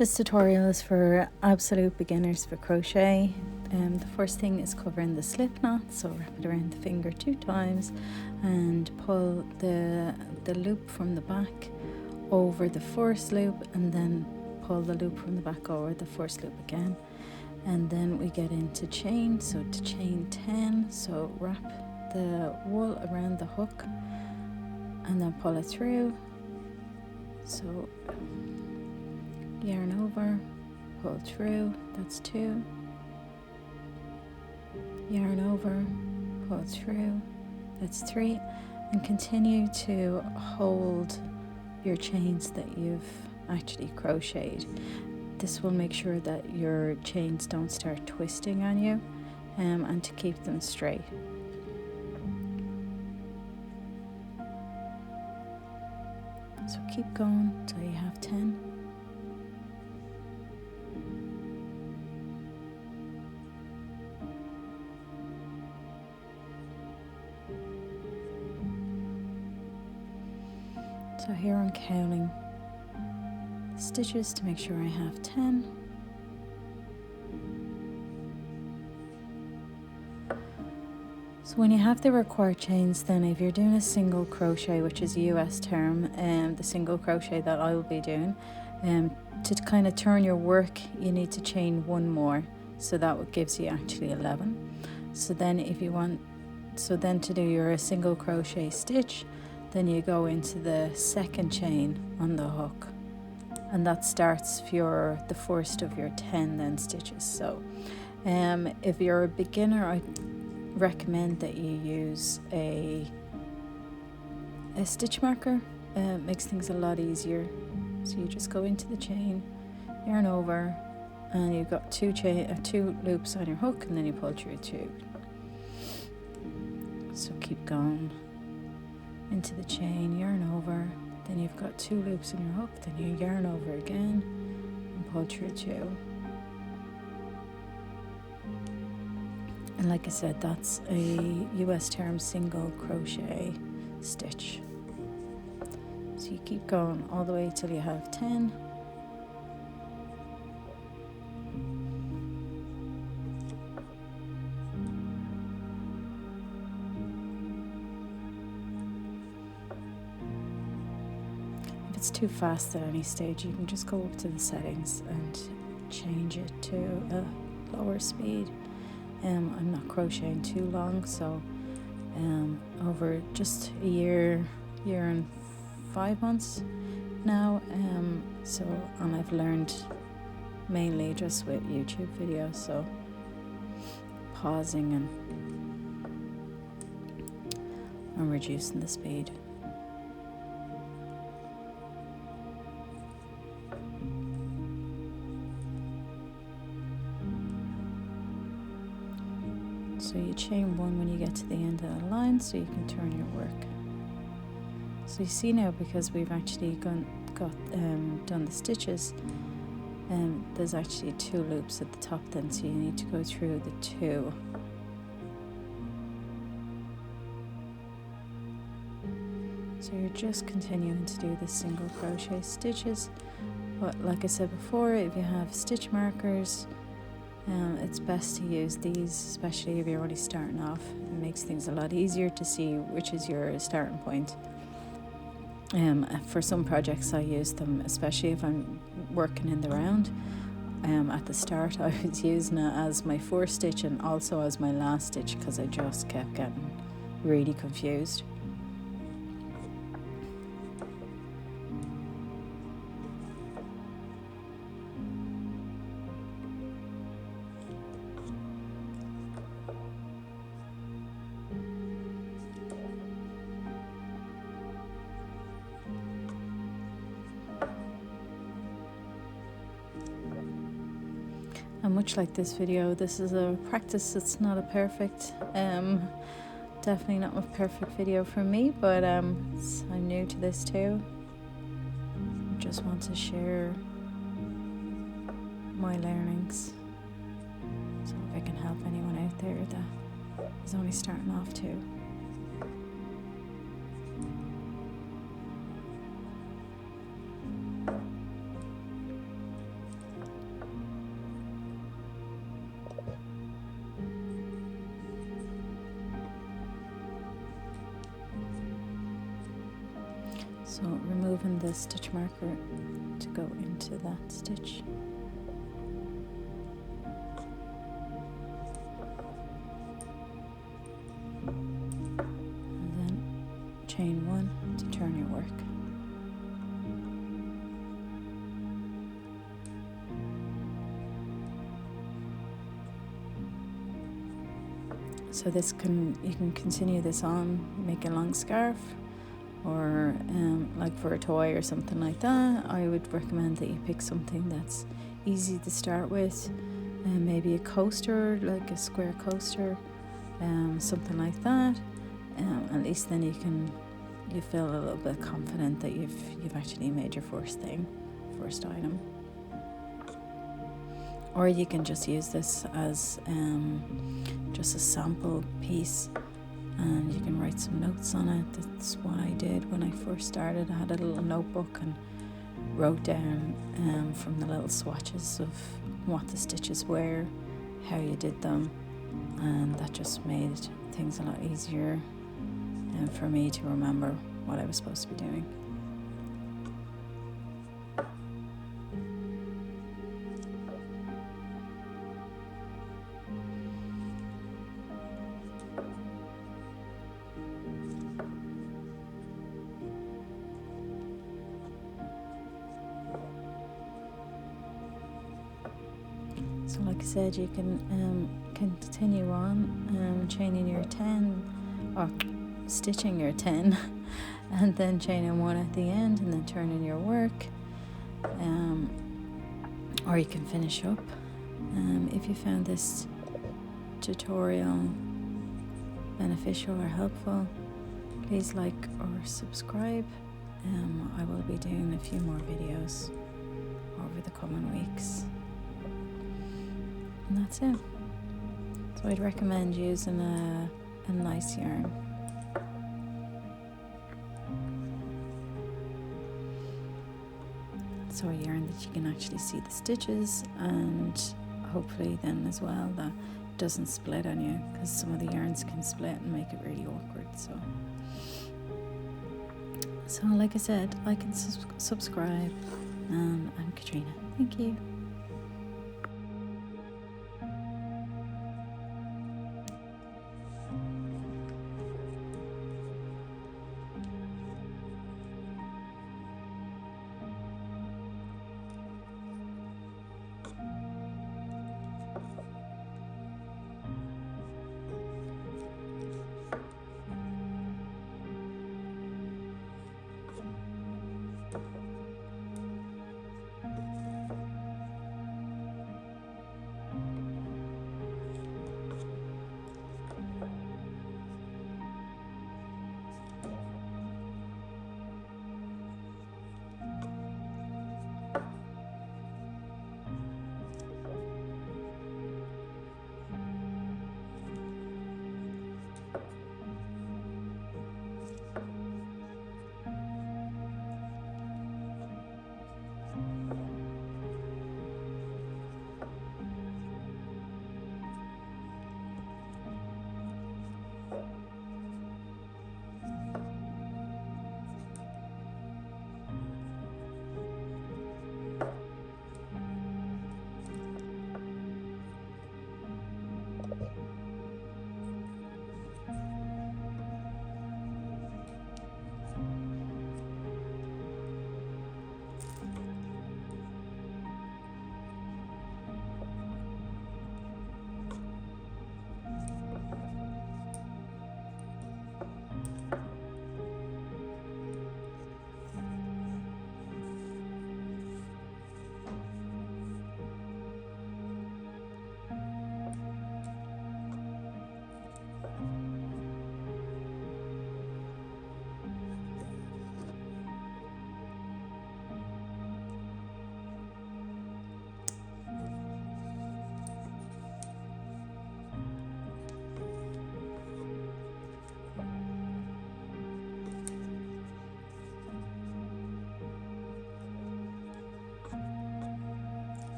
This tutorial is for absolute beginners for crochet. The first thing is covering the slip knot, so wrap it around the finger 2 times and pull the loop from the back over the first loop, and then pull the loop from the back over the first loop again. And then we get into chain, so to chain 10, so wrap the wool around the hook and then pull it through. So yarn over, pull through, that's 2, yarn over, pull through, that's 3, and continue to hold your chains that you've actually crocheted. This will make sure that your chains don't start twisting on you, and to keep them straight. So keep going till you have 10. So here I'm counting stitches to make sure I have 10. So when you have the required chains, then if you're doing a single crochet, which is a US term, the single crochet that I will be doing, to kind of turn your work, you need to chain 1 more. So that gives you actually 11. So then if you want, to do your single crochet stitch, then you go into the second chain on the hook, and that starts the first of your 10 then stitches. So if you're a beginner, I recommend that you use a stitch marker. It makes things a lot easier. So you just go into the chain, yarn over, and you've got 2 loops on your hook, and then you pull through 2. So keep going into the chain, yarn over, then you've got 2 loops in your hook, then you yarn over again and pull through 2. And like I said, that's a US term, single crochet stitch. So you keep going all the way till you have 10. If it's too fast at any stage, you can just go up to the settings and change it to a lower speed. I'm not crocheting too long, so over just a year and 5 months now, and I've learned mainly just with YouTube videos, so pausing and reducing the speed. So you chain 1 when you get to the end of the line, so you can turn your work. So you see now, because we've actually done the stitches, there's actually 2 loops at the top then, so you need to go through the 2. So you're just continuing to do the single crochet stitches, but like I said before, if you have stitch markers, it's best to use these, especially if you're only starting off. It makes things a lot easier to see which is your starting point. For some projects I use them, especially if I'm working in the round. At the start I was using it as my first stitch and also as my last stitch, because I just kept getting really confused. And much like this video, this is a practice. It's not a perfect, definitely not a perfect video for me, but I'm new to this too. Just want to share my learnings, so if I can help anyone out there that is only starting off too. So removing the stitch marker to go into that stitch. And then chain 1 to turn your work. So this you can continue this on, make a long scarf, or like for a toy or something like that. I would recommend that you pick something that's easy to start with, and maybe a coaster, like a square coaster, something like that. At least then you feel a little bit confident that you've actually made your first item. Or you can just use this as just a sample piece, and you can write some notes on it. That's what I did when I first started. I had a little notebook and wrote down from the little swatches of what the stitches were, how you did them, and that just made things a lot easier for me to remember what I was supposed to be doing. So like I said, you can continue on chaining your 10, or stitching your 10, and then chaining 1 at the end, and then turning your work. Or you can finish up. If you found this tutorial beneficial or helpful, please like or subscribe. I will be doing a few more videos over the coming weeks. And that's it. So I'd recommend using a nice yarn. So a yarn that you can actually see the stitches, and hopefully then as well that doesn't split on you, because some of the yarns can split and make it really awkward. So like I said, like and subscribe, and I'm Katrina. Thank you.